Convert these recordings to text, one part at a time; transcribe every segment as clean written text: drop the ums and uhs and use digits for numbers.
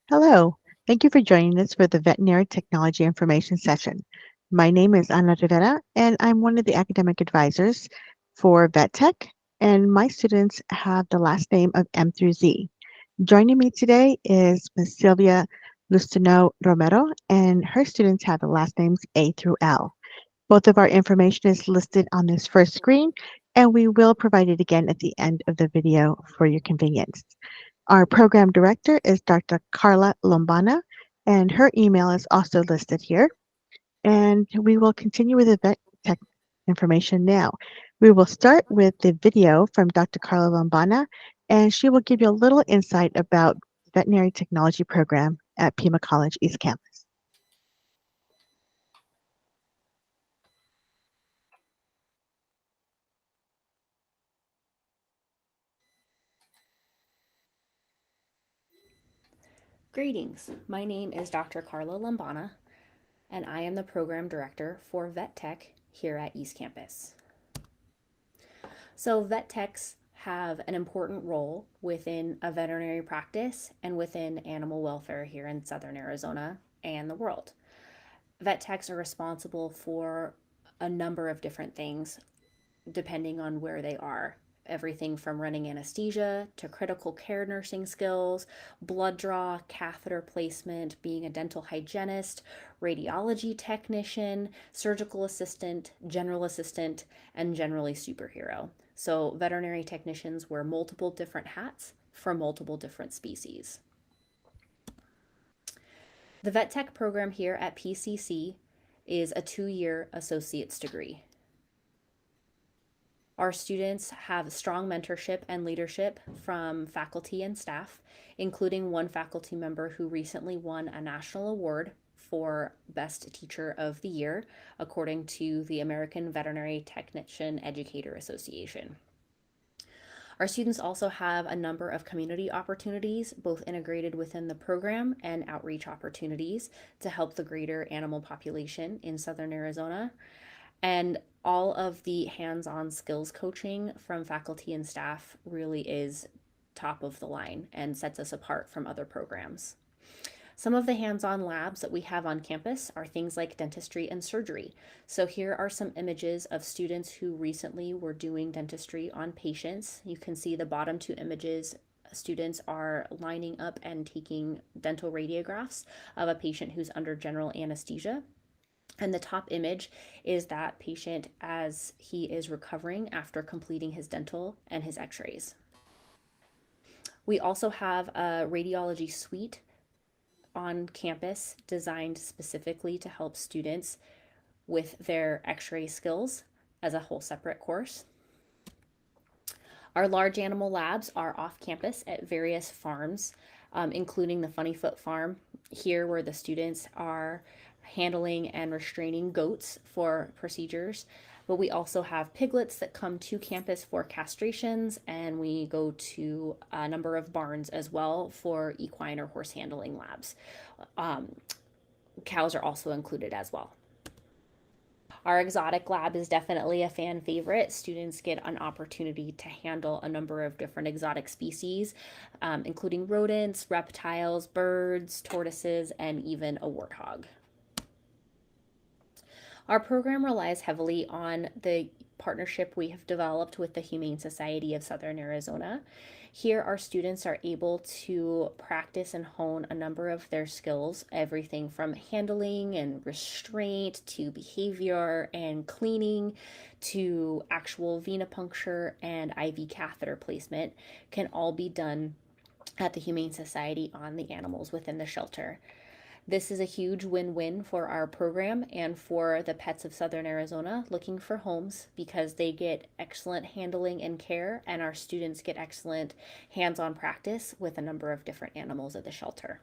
Hello. Thank you for joining us for the Veterinary Technology Information Session. My name is Ana Rivera, and I'm one of the academic advisors for VetTech, and my students have the last name of M through Z. Joining me today is Ms. Sylvia Lustino Romero, and her students have the last names A through L. Both of our information is listed on this first screen, and we will provide it again at the end of the video for your convenience. Our program director is Dr. Carla Lombana, and her email is also listed here. And we will continue with the vet tech information now. We will start with the video from Dr. Carla Lombana, and she will give you a little insight about veterinary technology program at Pima College East Campus. Greetings, my name is Dr. Carla Lombana, and I am the Program Director for Vet Tech here at East Campus. So, vet techs have an important role within a veterinary practice and within animal welfare here in Southern Arizona and the world. Vet techs are responsible for a number of different things depending on where they are. Everything from running anesthesia to critical care nursing skills, blood draw, catheter placement, being a dental hygienist, radiology technician, surgical assistant, general assistant, and generally superhero. So, veterinary technicians wear multiple different hats for multiple different species. The vet tech program here at PCC is a 2-year associate's degree. Our students have strong mentorship and leadership from faculty and staff, including one faculty member who recently won a national award for Best Teacher of the Year, according to the American Veterinary Technician Educator Association. Our students also have a number of community opportunities, both integrated within the program and outreach opportunities to help the greater animal population in Southern Arizona. And all of the hands on skills coaching from faculty and staff really is top of the line and sets us apart from other programs. Some of the hands on labs that we have on campus are things like dentistry and surgery. So, here are some images of students who recently were doing dentistry on patients. You can see the bottom two images. Students are lining up and taking dental radiographs of a patient who's under general anesthesia. And the top image is that patient as he is recovering after completing his dental and his x rays. We also have a radiology suite on campus designed specifically to help students with their x ray skills as a whole separate course. Our large animal labs are off campus at various farms, including the Funnyfoot Farm here, where the students are handling and restraining goats for procedures. But we also have piglets that come to campus for castrations, and we go to a number of barns as well for equine or horse handling labs. Um, Cows are also included as well. Our exotic lab is definitely a fan favorite. Students get an opportunity to handle a number of different exotic species, including rodents, reptiles, birds, tortoises, and even a warthog. Our program relies heavily on the partnership we have developed with the Humane Society of Southern Arizona. Here, our students are able to practice and hone a number of their skills, everything from handling and restraint to behavior and cleaning to actual venipuncture and IV catheter placement, can all be done at the Humane Society on the animals within the shelter. This is a huge win-win for our program and for the pets of Southern Arizona looking for homes, because they get excellent handling and care, and our students get excellent hands-on practice with a number of different animals at the shelter.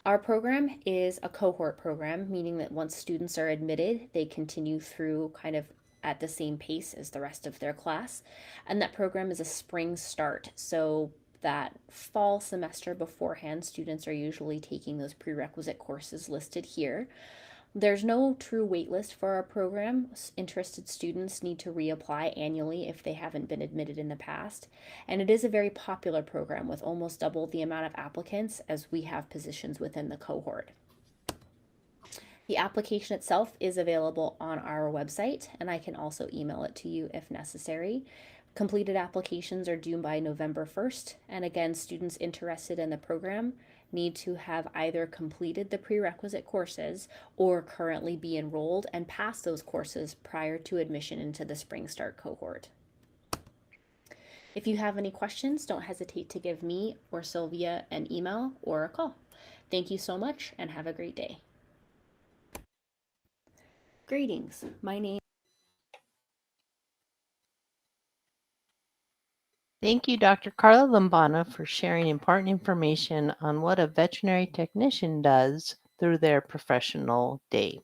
Our program is a cohort program, meaning that once students are admitted, they continue through kind of at the same pace as the rest of their class. And that program is a spring start. So that fall semester beforehand, students are usually taking those prerequisite courses listed here. There's no true wait list for our program. Interested students need to reapply annually if they haven't been admitted in the past. And it is a very popular program with almost double the amount of applicants as we have positions within the cohort. The application itself is available on our website, and I can also email it to you if necessary. Completed applications are due by November 1st, and again, students interested in the program need to have either completed the prerequisite courses or currently be enrolled and pass those courses prior to admission into the Spring Start cohort. If you have any questions, don't hesitate to give me or Sylvia an email or a call. Thank you so much and have a great day. Greetings. My name Thank you, Dr. Carla Lombana, for sharing important information on what a veterinary technician does through their professional day.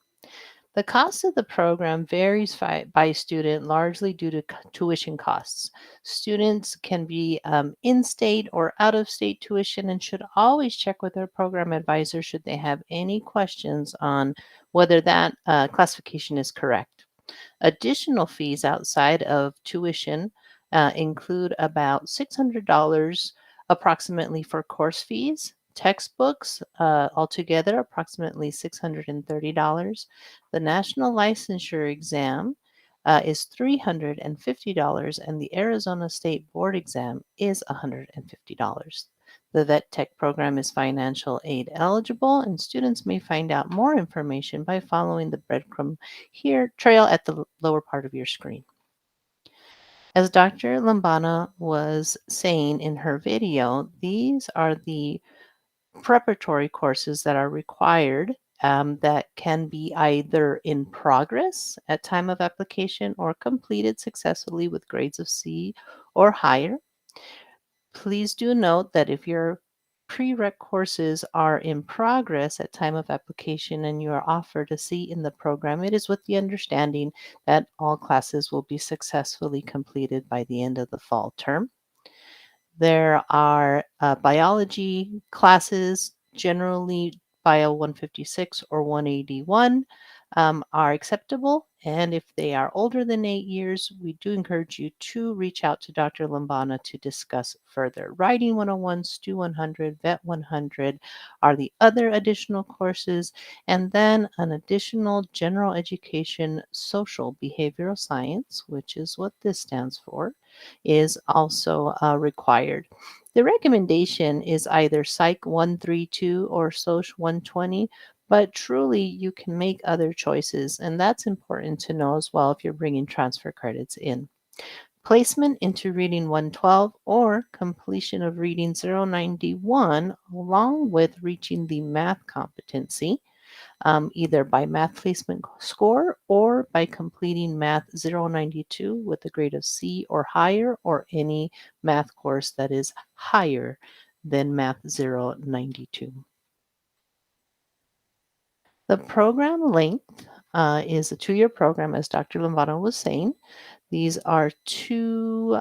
The cost of the program varies by student, largely due to tuition costs. Students can be in state or out of state tuition and should always check with their program advisor should they have any questions on whether that classification is correct. Additional fees outside of tuition include about $600 approximately for course fees, textbooks, altogether approximately $630. The national licensure exam is $350, and the Arizona State Board exam is $150. The Vet Tech program is financial aid eligible, and students may find out more information by following the breadcrumb here trail at the lower part of your screen. As Dr. Lambana was saying in her video, these are the preparatory courses that are required that can be either in progress at time of application or completed successfully with grades of C or higher. Please do note that if your prereq courses are in progress at time of application and you are offered a seat in the program, it is with the understanding that all classes will be successfully completed by the end of the fall term. There are biology classes, generally Bio 156 or 181 are acceptable. And if they are older than 8 years, we do encourage you to reach out to Dr. Lambana to discuss further. Writing 101, STU 100, Vet 100 are the other additional courses. And then an additional general education social behavioral science, which is what this stands for, is also required. The recommendation is either Psych 132 or Soc 120, but truly you can make other choices, and that's important to know as well if you're bringing transfer credits in. Placement into Reading 112 or completion of Reading 091, along with reaching the math competency, either by math placement score or by completing Math 092 with a grade of C or higher, or any math course that is higher than Math 092. The program length is a 2-year program, as Dr. Lombano was saying. These are 2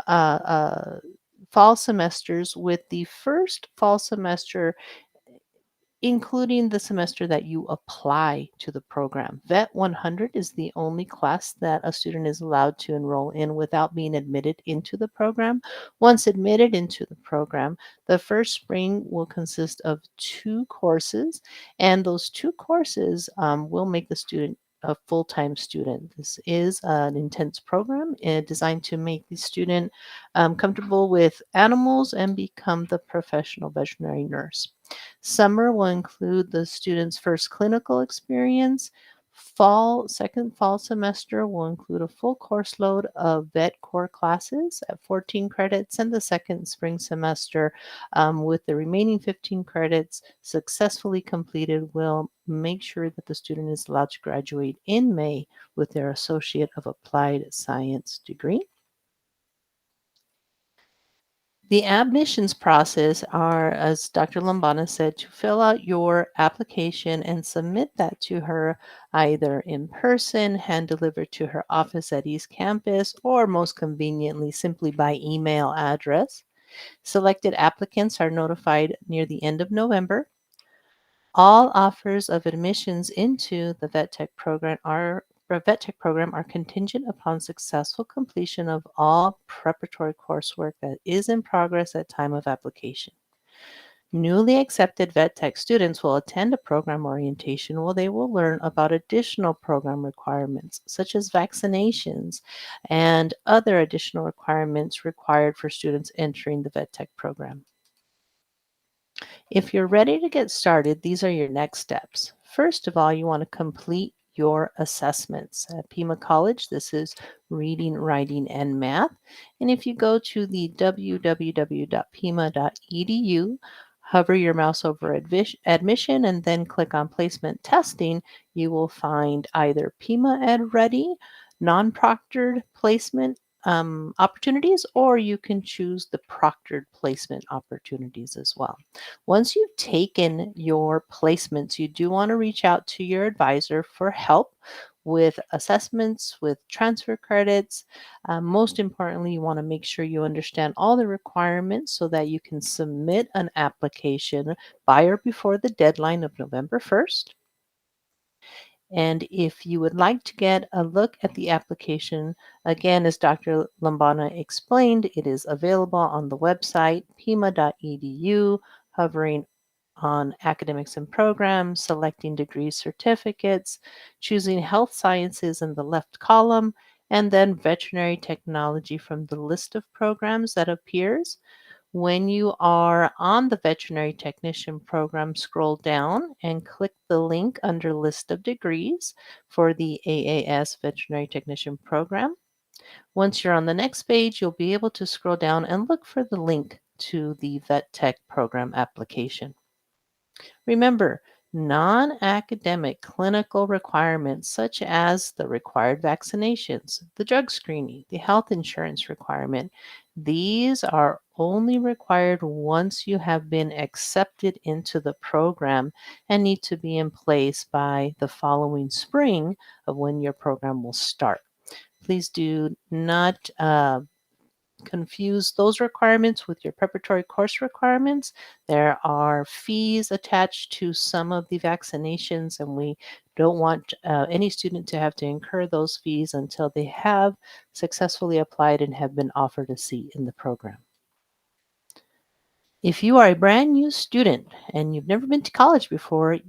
fall semesters, with the first fall semester including the semester that you apply to the program. Vet 100 is the only class that a student is allowed to enroll in without being admitted into the program. Once admitted into the program, the first spring will consist of 2 courses, and those 2 courses will make the student a full-time student. This is an intense program designed to make the student comfortable with animals and become the professional veterinary nurse. Summer will include the student's first clinical experience. Second fall semester will include a full course load of vet core classes at 14 credits, and the second spring semester, with the remaining 15 credits successfully completed, will make sure that the student is allowed to graduate in May with their Associate of Applied Science degree. The admissions process are, as Dr. Lombana said, to fill out your application and submit that to her either in person, hand delivered to her office at East Campus, or most conveniently, simply by email address. Selected applicants are notified near the end of November. All offers of admissions into the vet tech program are contingent upon successful completion of all preparatory coursework that is in progress at time of application. Newly accepted vet tech students will attend a program orientation where they will learn about additional program requirements, such as vaccinations and other additional requirements required for students entering the vet tech program. If you're ready to get started, these are your next steps. First of all, you want to complete your assessments. At Pima College, this is reading, writing, and math. And if you go to the www.pima.edu, hover your mouse over admission, and then click on placement testing, you will find either Pima Ed Ready, non-proctored placement opportunities, or you can choose the proctored placement opportunities as well. Once you've taken your placements, you do want to reach out to your advisor for help with assessments, with transfer credits. Most importantly, you want to make sure you understand all the requirements so that you can submit an application by or before the deadline of November 1st. And if you would like to get a look at the application, again, as Dr. Lambana explained, it is available on the website pima.edu, hovering on academics and programs, selecting degree certificates, choosing health sciences in the left column, and then veterinary technology from the list of programs that appears. When you are on the veterinary technician program, scroll down and click the link under list of degrees for the AAS veterinary technician program. Once you're on the next page, you'll be able to scroll down and look for the link to the vet tech program application. Remember, non-academic clinical requirements such as the required vaccinations, the drug screening, the health insurance requirement, these are only required once you have been accepted into the program and need to be in place by the following spring of when your program will start. Please do not confuse those requirements with your preparatory course requirements. There are fees attached to some of the vaccinations, and we don't want any student to have to incur those fees until they have successfully applied and have been offered a seat in the program. If you are a brand new student and you've never been to college before,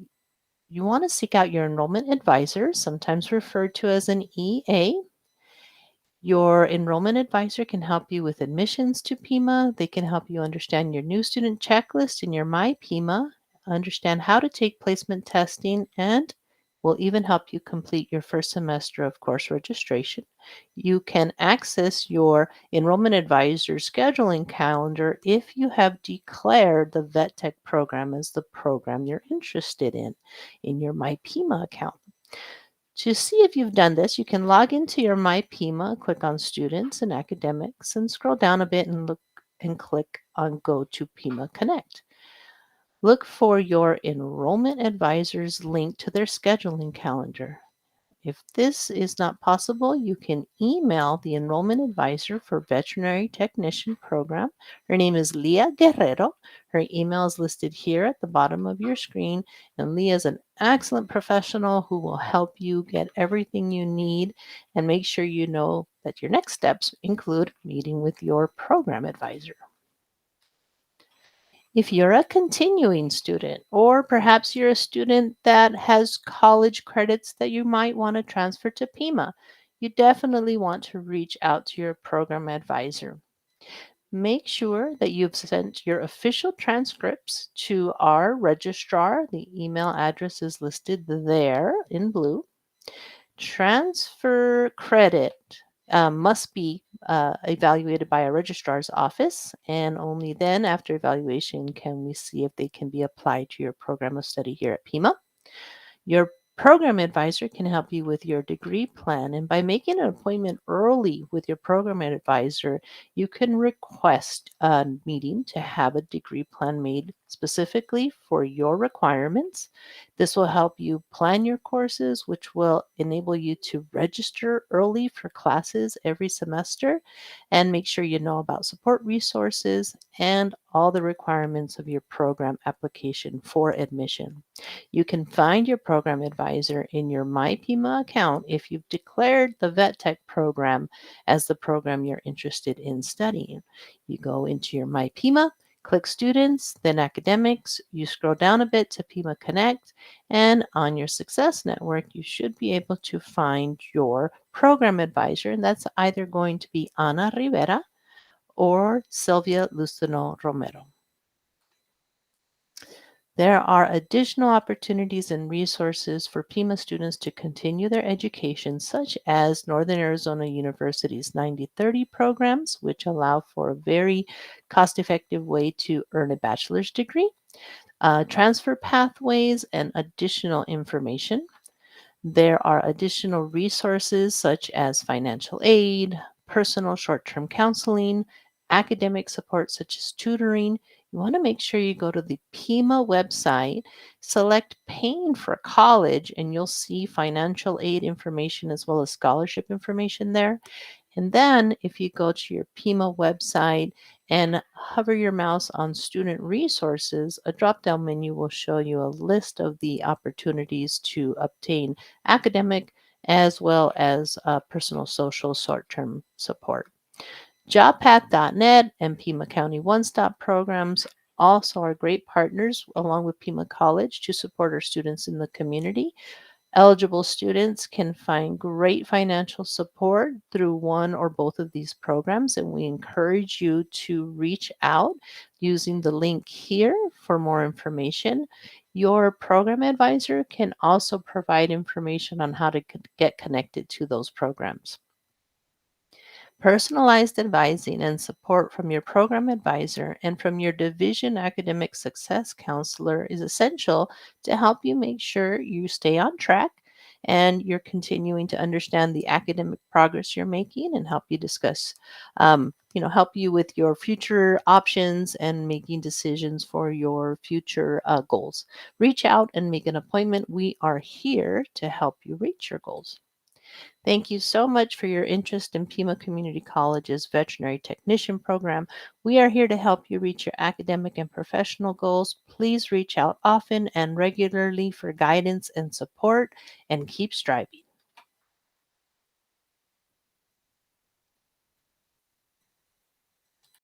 you want to seek out your enrollment advisor, sometimes referred to as an EA. Your enrollment advisor can help you with admissions to Pima. They can help you understand your new student checklist in your My Pima, understand how to take placement testing, and will even help you complete your first semester of course registration. You can access your enrollment advisor's scheduling calendar if you have declared the Vet Tech program as the program you're interested in your My Pima account. To see if you've done this, you can log into your MyPima, click on Students and Academics, and scroll down a bit and look and click on Go to Pima Connect. Look for your enrollment advisor's link to their scheduling calendar. If this is not possible, you can email the enrollment advisor for Veterinary Technician program. Her name is Leah Guerrero. Her email is listed here at the bottom of your screen. And Leah is an excellent professional who will help you get everything you need and make sure you know that your next steps include meeting with your program advisor. If you're a continuing student, or perhaps you're a student that has college credits that you might want to transfer to Pima, you definitely want to reach out to your program advisor. Make sure that you've sent your official transcripts to our registrar. The email address is listed there in blue. Transfer credit must be evaluated by a registrar's office, and only then, after evaluation, can we see if they can be applied to your program of study here at Pima. Your program advisor can help you with your degree plan, and by making an appointment early with your program advisor, you can request a meeting to have a degree plan made specifically for your requirements. This will help you plan your courses, which will enable you to register early for classes every semester and make sure you know about support resources and all the requirements of your program application for admission. You can find your program advisor in your MyPima account if you've declared the Vet Tech program as the program you're interested in studying. You go into your MyPima, click Students, then Academics. You scroll down a bit to Pima Connect, and on your Success Network, you should be able to find your program advisor, and that's either going to be Ana Rivera or Sylvia Luceno Romero. There are additional opportunities and resources for Pima students to continue their education, such as Northern Arizona University's 90/30 programs, which allow for a very cost effective way to earn a bachelor's degree, transfer pathways, and additional information. There are additional resources such as financial aid, personal short term counseling, academic support such as tutoring. You want to make sure you go to the Pima website, select paying for college, and you'll see financial aid information as well as scholarship information there. And then if you go to your Pima website and hover your mouse on student resources, a drop down menu will show you a list of the opportunities to obtain academic as well as personal social short term support. JobPath.net and Pima County One Stop programs also are great partners along with Pima College to support our students in the community. Eligible students can find great financial support through one or both of these programs, and we encourage you to reach out using the link here for more information. Your program advisor can also provide information on how to get connected to those programs. Personalized advising and support from your program advisor and from your division academic success counselor is essential to help you make sure you stay on track and you're continuing to understand the academic progress you're making and help you discuss, help you with your future options and making decisions for your future goals. Reach out and make an appointment. We are here to help you reach your goals. Thank you so much for your interest in Pima Community College's Veterinary Technician program. We are here to help you reach your academic and professional goals. Please reach out often and regularly for guidance and support, and keep striving.